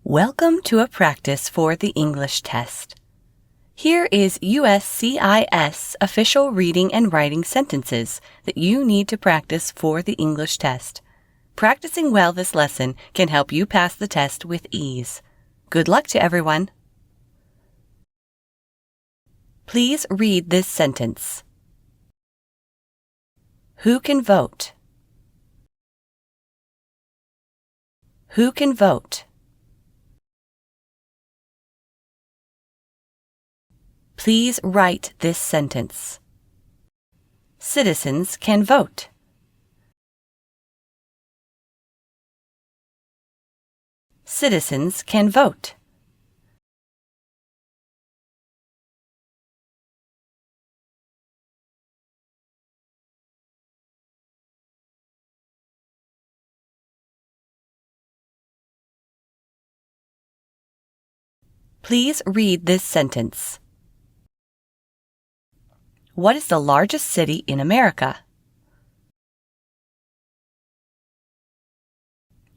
Welcome to a practice for the English test. Here is USCIS official reading and writing sentences that you need to practice for the English test. Practicing well this lesson can help you pass the test with ease. Good luck to everyone. Please read this sentence. Who can vote? Who can vote? Please write this sentence. Citizens can vote. Citizens can vote. Please read this sentence. What is the largest city in America?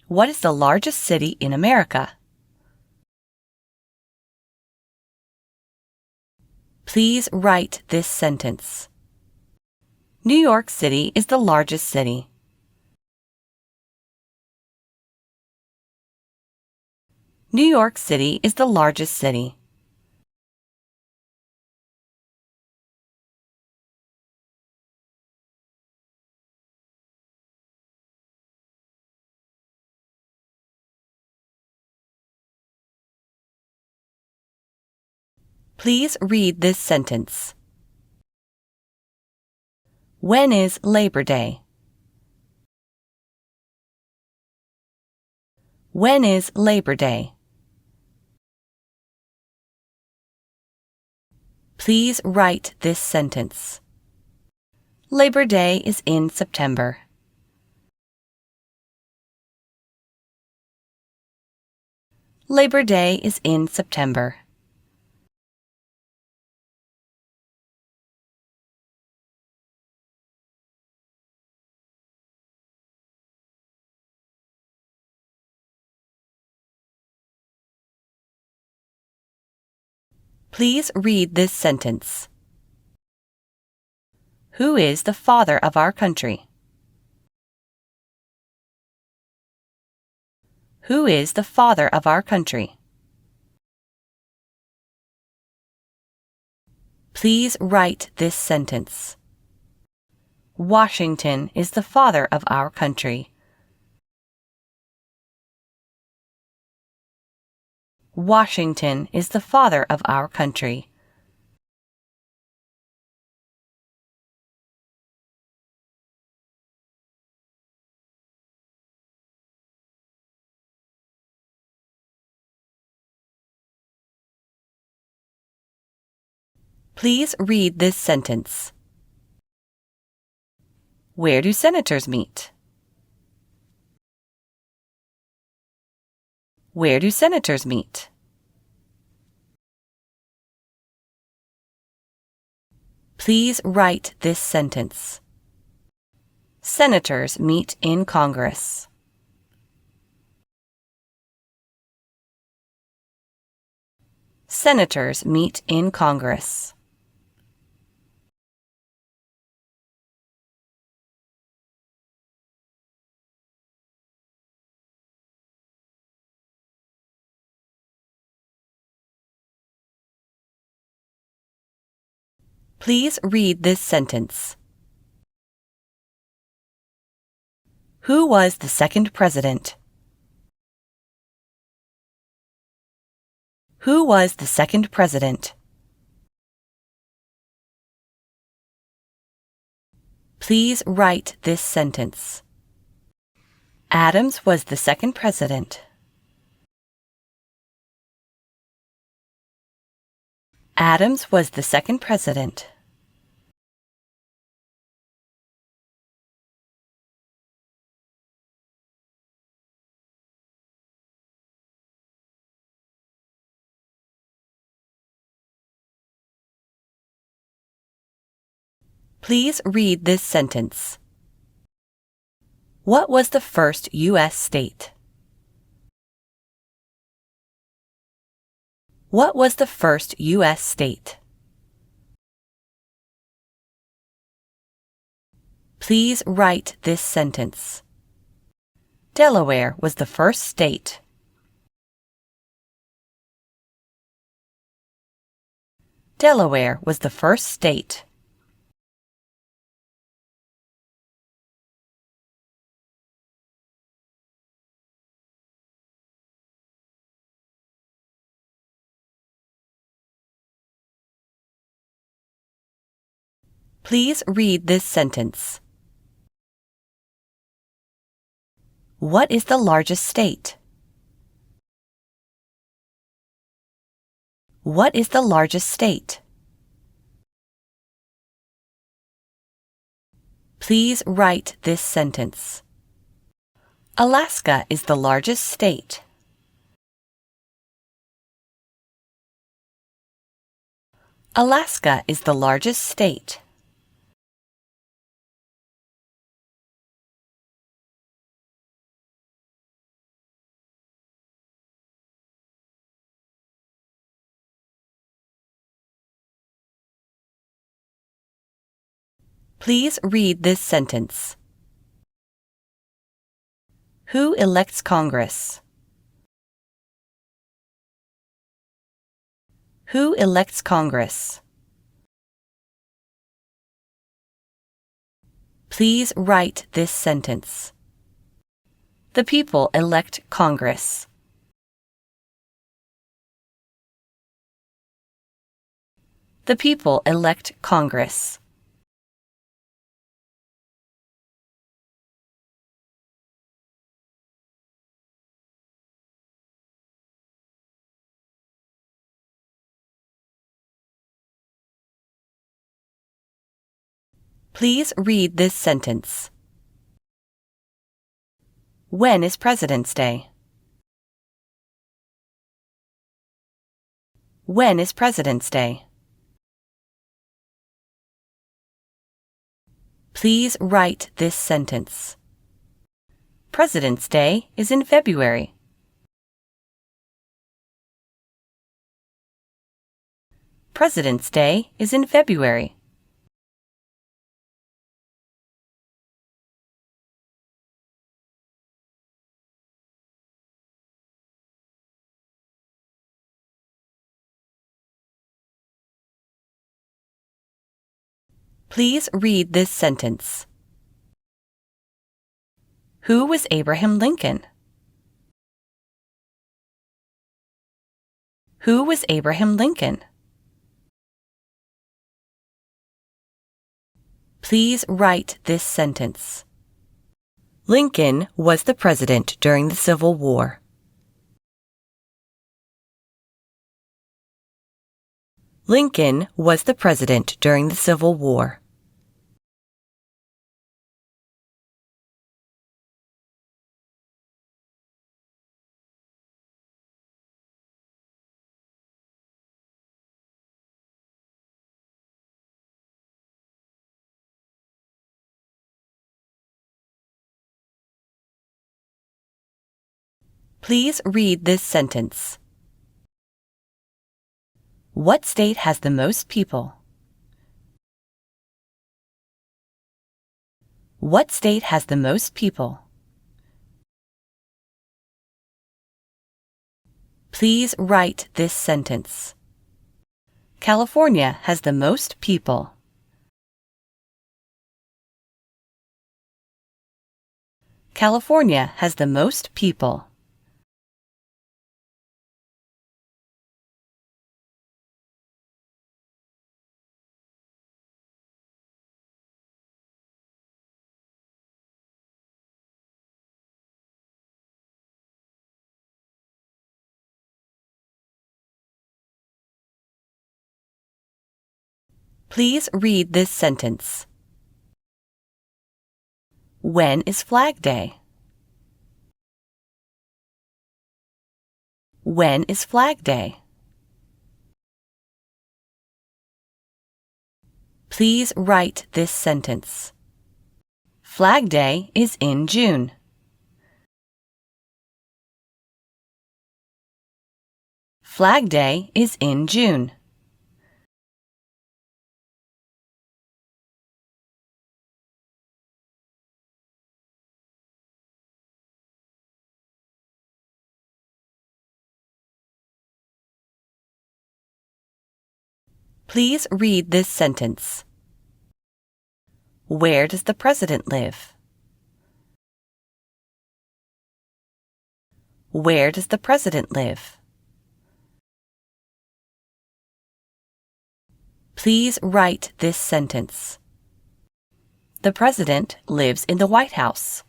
What is the largest city in America? Please write this sentence. New York City is the largest city. New York City is the largest city. Please read this sentence. When is Labor Day? When is Labor Day? Please write this sentence. Labor Day is in September. Labor Day is in September. Please read this sentence. Who is the father of our country? Who is the father of our country? Please write this sentence. Washington is the father of our country. Washington is the father of our country. Please read this sentence. Where do senators meet? Where do senators meet? Please write this sentence. Senators meet in Congress. Senators meet in Congress. Please read this sentence. Who was the second president? Who was the second president? Please write this sentence. Adams was the second president. Adams was the second president. Please read this sentence. What was the first U.S. state? What was the first U.S. state? Please write this sentence. Delaware was the first state. Delaware was the first state. Please read this sentence. What is the largest state? What is the largest state? Please write this sentence. Alaska is the largest state. Alaska is the largest state. Please read this sentence. Who elects Congress? Who elects Congress? Please write this sentence. The people elect Congress. The people elect Congress. Please read this sentence. When is President's Day? When is President's Day? Please write this sentence. President's Day is in February. President's Day is in February. Please read this sentence. Who was Abraham Lincoln? Who was Abraham Lincoln? Please write this sentence. Lincoln was the president during the Civil War. Lincoln was the president during the Civil War. Please read this sentence. What state has the most people? What state has the most people? Please write this sentence. California has the most people. California has the most people. Please read this sentence. When is Flag Day? When is Flag Day? Please write this sentence. Flag Day is in June. Flag Day is in June. Please read this sentence. Where does the president live? Where does the president live? Please write this sentence. The president lives in the White House.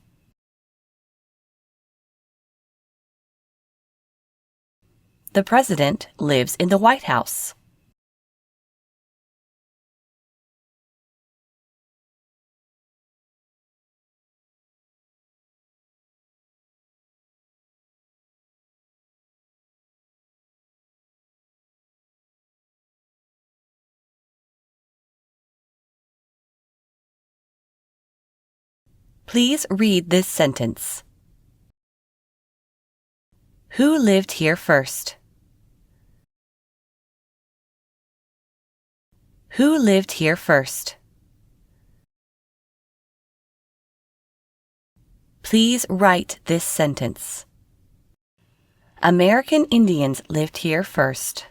The president lives in the White House. Please read this sentence. Who lived here first? Who lived here first? Please write this sentence. American Indians lived here first.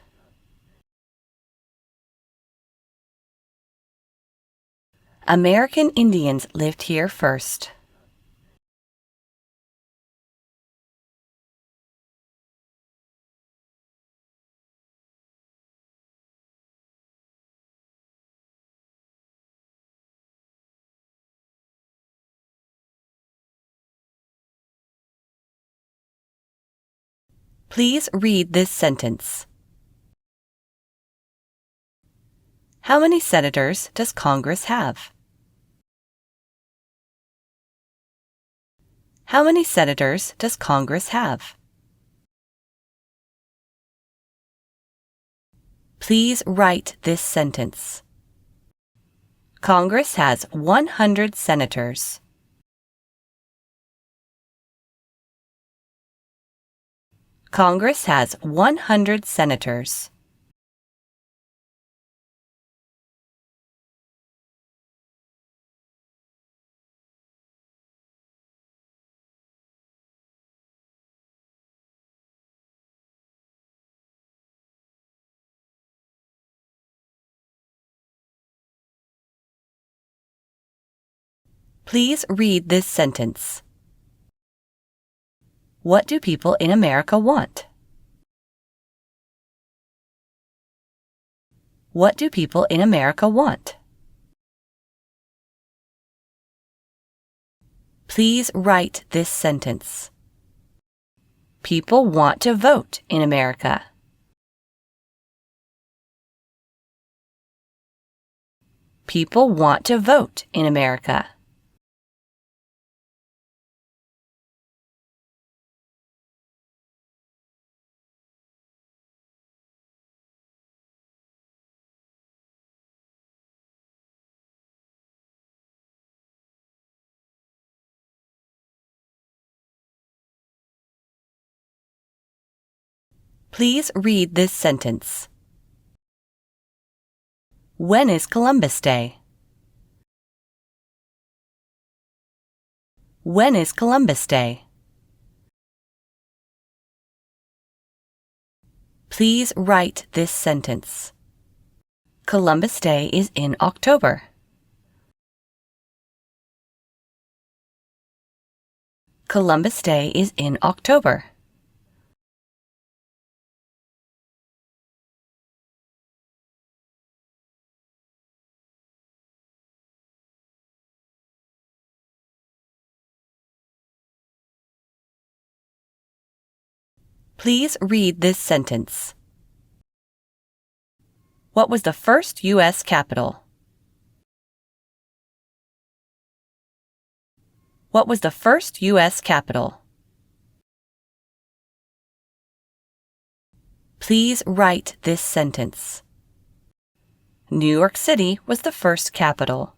American Indians lived here first. Please read this sentence. How many senators does Congress have? How many senators does Congress have? Please write this sentence. Congress has 100 senators. Congress has 100 senators. Please read this sentence. What do people in America want? What do people in America want? Please write this sentence. People want to vote in America. People want to vote in America. Please read this sentence. When is Columbus Day? When is Columbus Day? Please write this sentence. Columbus Day is in October. Columbus Day is in October. Please read this sentence. What was the first U.S. capital? What was the first U.S. capital? Please write this sentence. New York City was the first capital.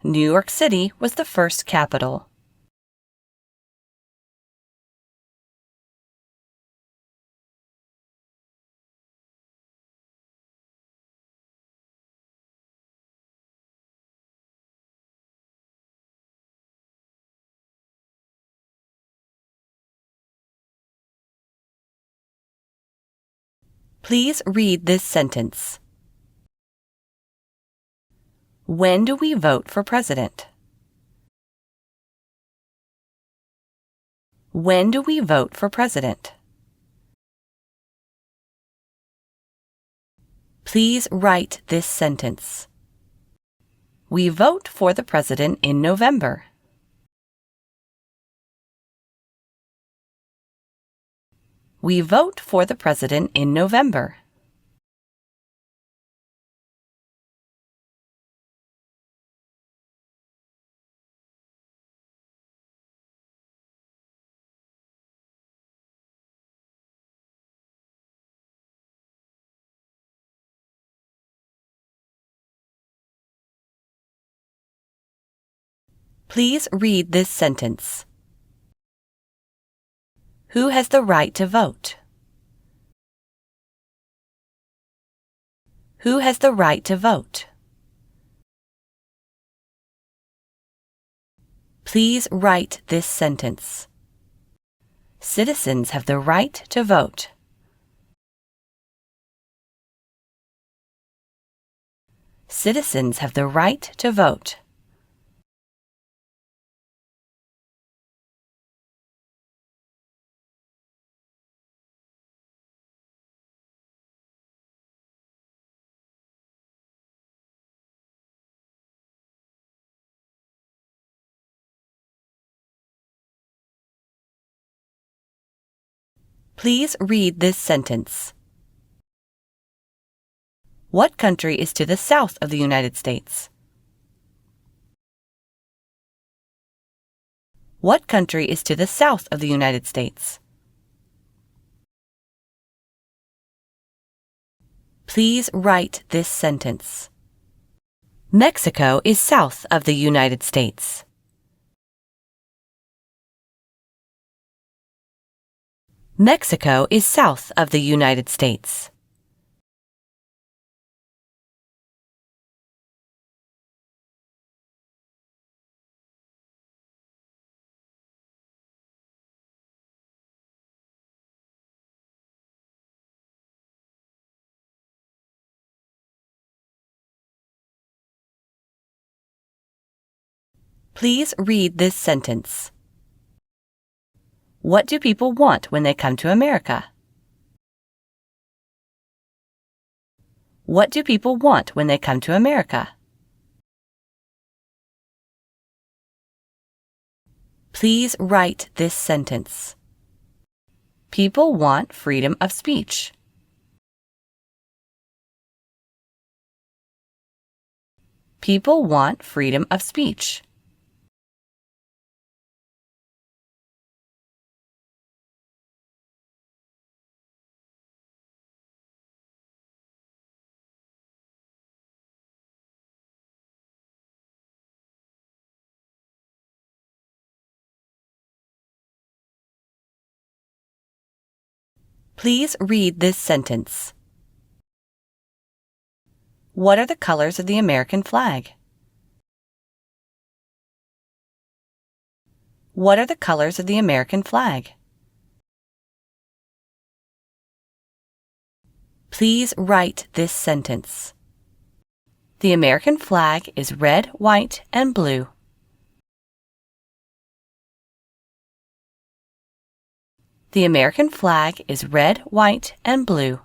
New York City was the first capital. Please read this sentence. When do we vote for president? When do we vote for president? Please write this sentence. We vote for the president in November. We vote for the president in November. Please read this sentence. Who has the right to vote? Who has the right to vote? Please write this sentence. Citizens have the right to vote. Citizens have the right to vote. Please read this sentence. What country is to the south of the United States? What country is to the south of the United States? Please write this sentence. Mexico is south of the United States. Mexico is south of the United States. Please read this sentence. What do people want when they come to America? What do people want when they come to America? Please write this sentence. People want freedom of speech. People want freedom of speech. Please read this sentence. What are the colors of the American flag? What are the colors of the American flag? Please write this sentence. The American flag is red, white, and blue. The American flag is red, white, and blue.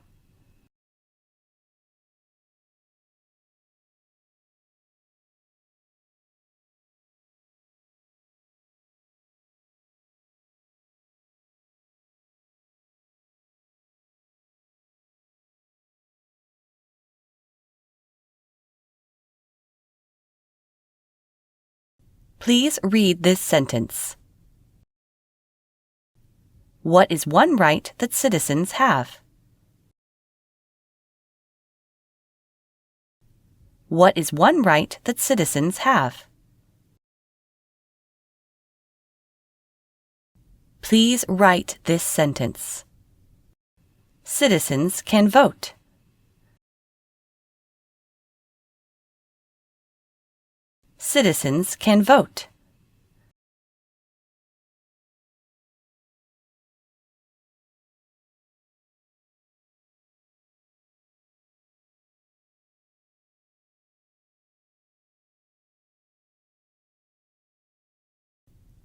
Please read this sentence. What is one right that citizens have? What is one right that citizens have? Please write this sentence. Citizens can vote. Citizens can vote.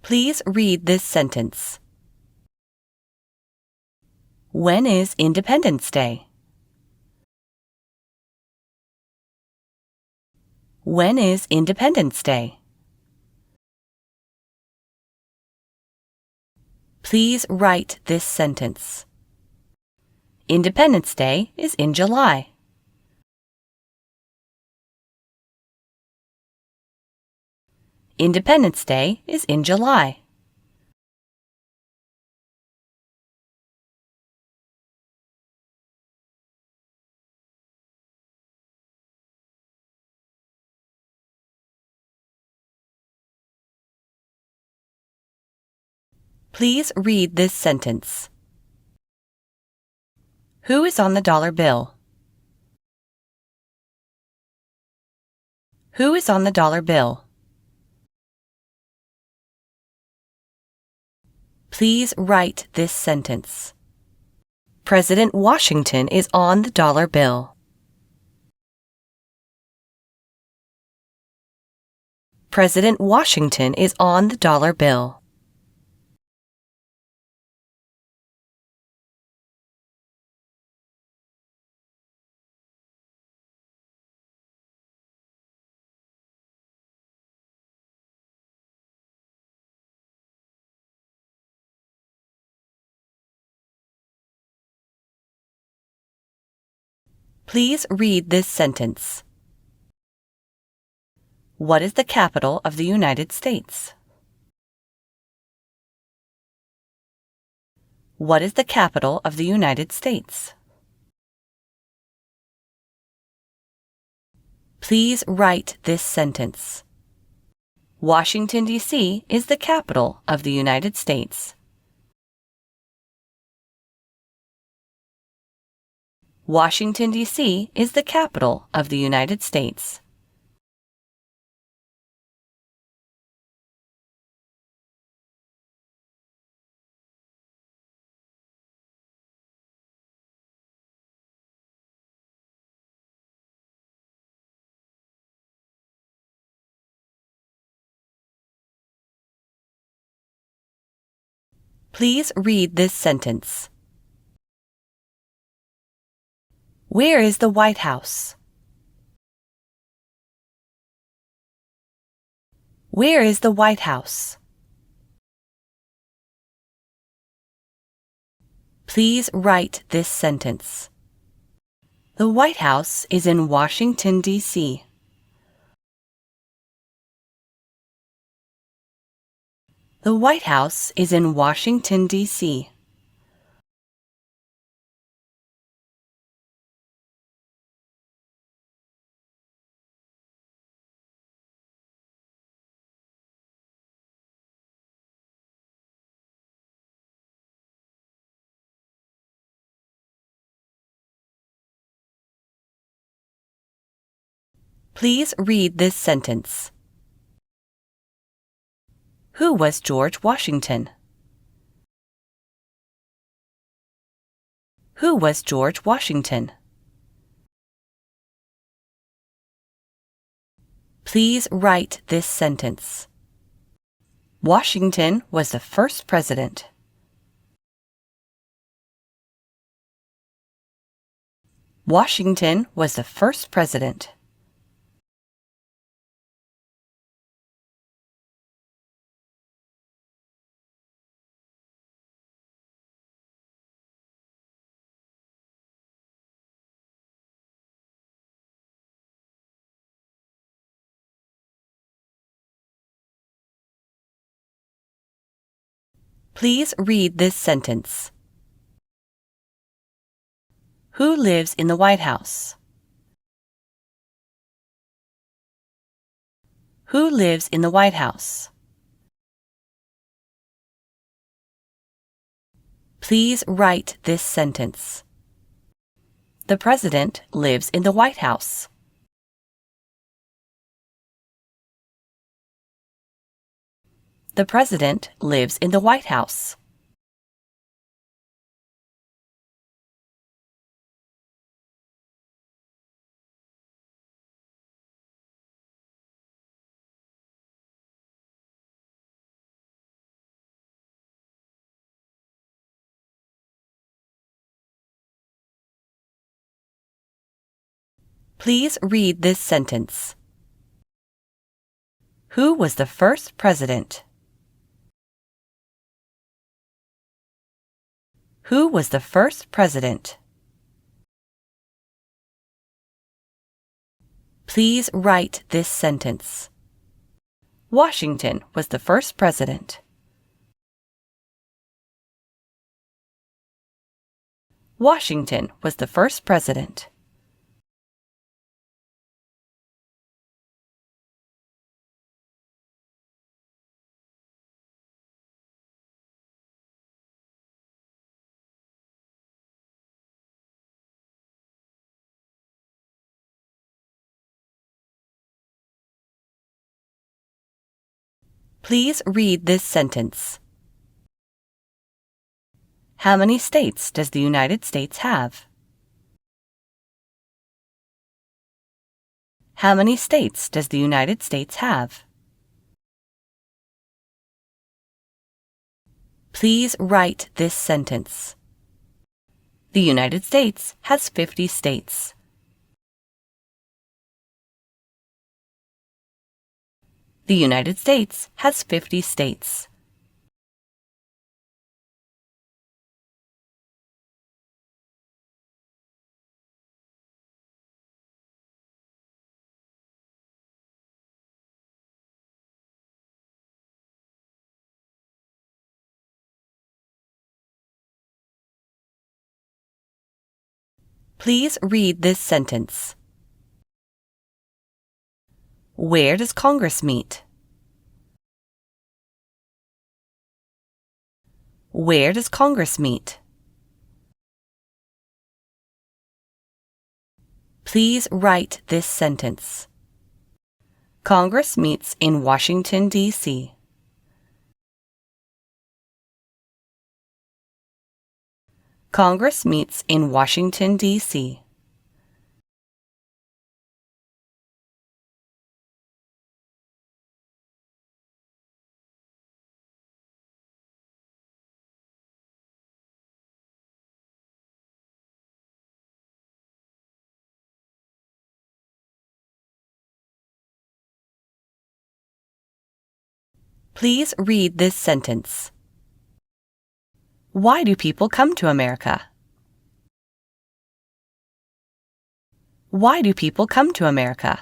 Please read this sentence. When is Independence Day? When is Independence Day? Please write this sentence. Independence Day is in July. Independence Day is in July. Please read this sentence. Who is on the dollar bill? Who is on the dollar bill? Please write this sentence. President Washington is on the dollar bill. President Washington is on the dollar bill. Please read this sentence. What is the capital of the United States? What is the capital of the United States? Please write this sentence. Washington, D.C. is the capital of the United States. Washington, D.C. is the capital of the United States. Please read this sentence. Where is the White House? Where is the White House? Please write this sentence. The White House is in Washington, D.C. The White House is in Washington, D.C. Please read this sentence. Who was George Washington? Who was George Washington? Please write this sentence. Washington was the first president. Washington was the first president. Please read this sentence. Who lives in the White House? Who lives in the White House? Please write this sentence. The President lives in the White House. The President lives in the White House. Please read this sentence. Who was the first president? Who was the first president? Please write this sentence. Washington was the first president. Washington was the first president. Please read this sentence. How many states does the United States have? How many states does the United States have? Please write this sentence. The United States has 50 states. The United States has 50 states. Please read this sentence. Where does Congress meet? Where does Congress meet? Please write this sentence. Congress meets in Washington, D.C. Congress meets in Washington, D.C. Please read this sentence. Why do people come to America? Why do people come to America?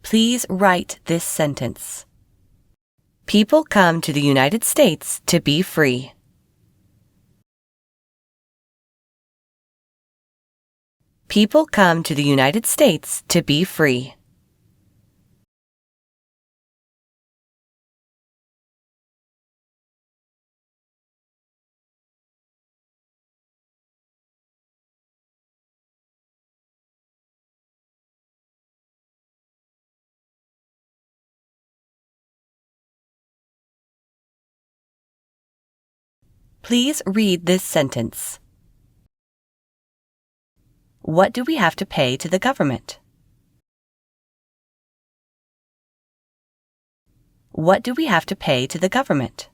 Please write this sentence. People come to the United States to be free. People come to the United States to be free. Please read this sentence. What do we have to pay to the government? What do we have to pay to the government?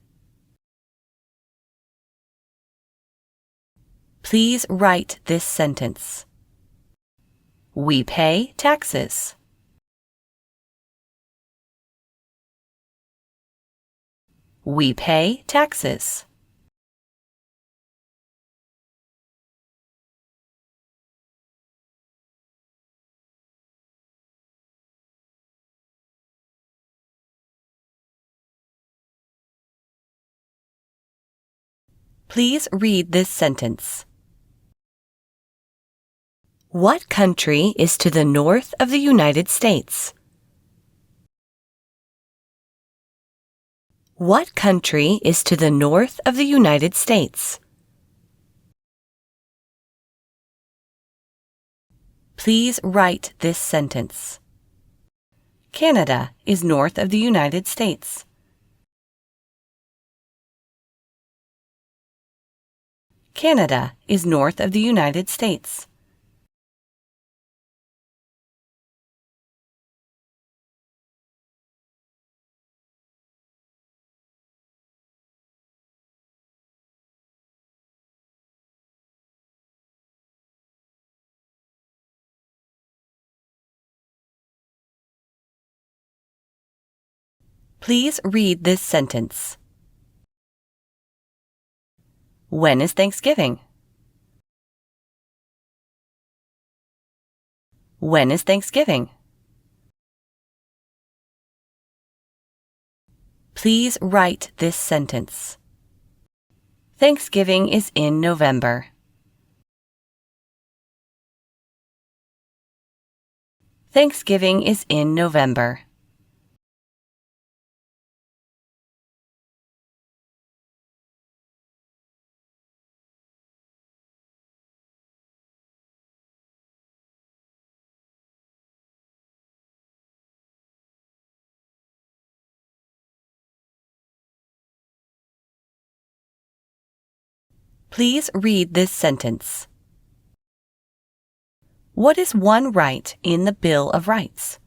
Please write this sentence. We pay taxes. We pay taxes. Please read this sentence. What country is to the north of the United States? What country is to the north of the United States? Please write this sentence. Canada is north of the United States. Canada is north of the United States. Please read this sentence. When is Thanksgiving? When is Thanksgiving? Please write this sentence. Thanksgiving is in November. Thanksgiving is in November. Please read this sentence. What is one right in the Bill of Rights?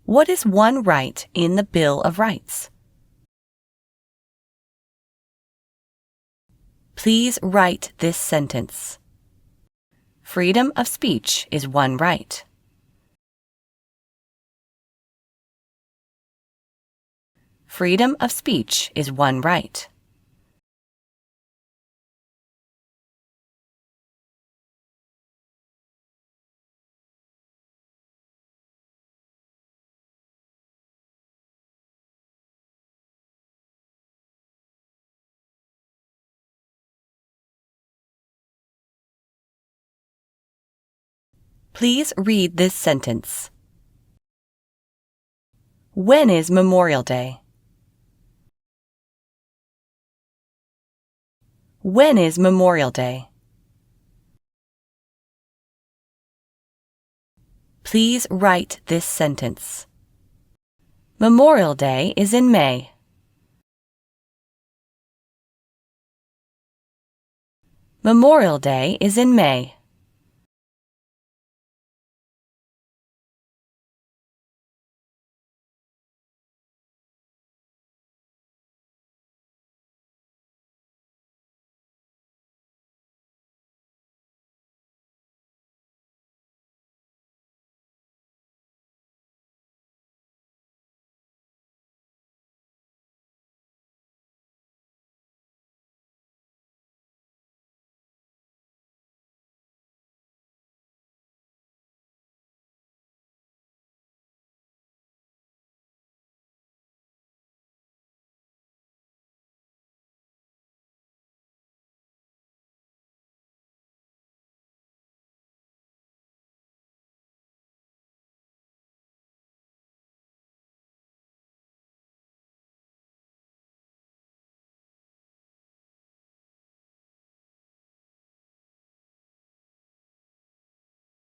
What is one right in the Bill of Rights? Please write this sentence. Freedom of speech is one right. Freedom of speech is one right. Please read this sentence. When is Memorial Day? When is Memorial Day? Please write this sentence. Memorial Day is in May. Memorial Day is in May.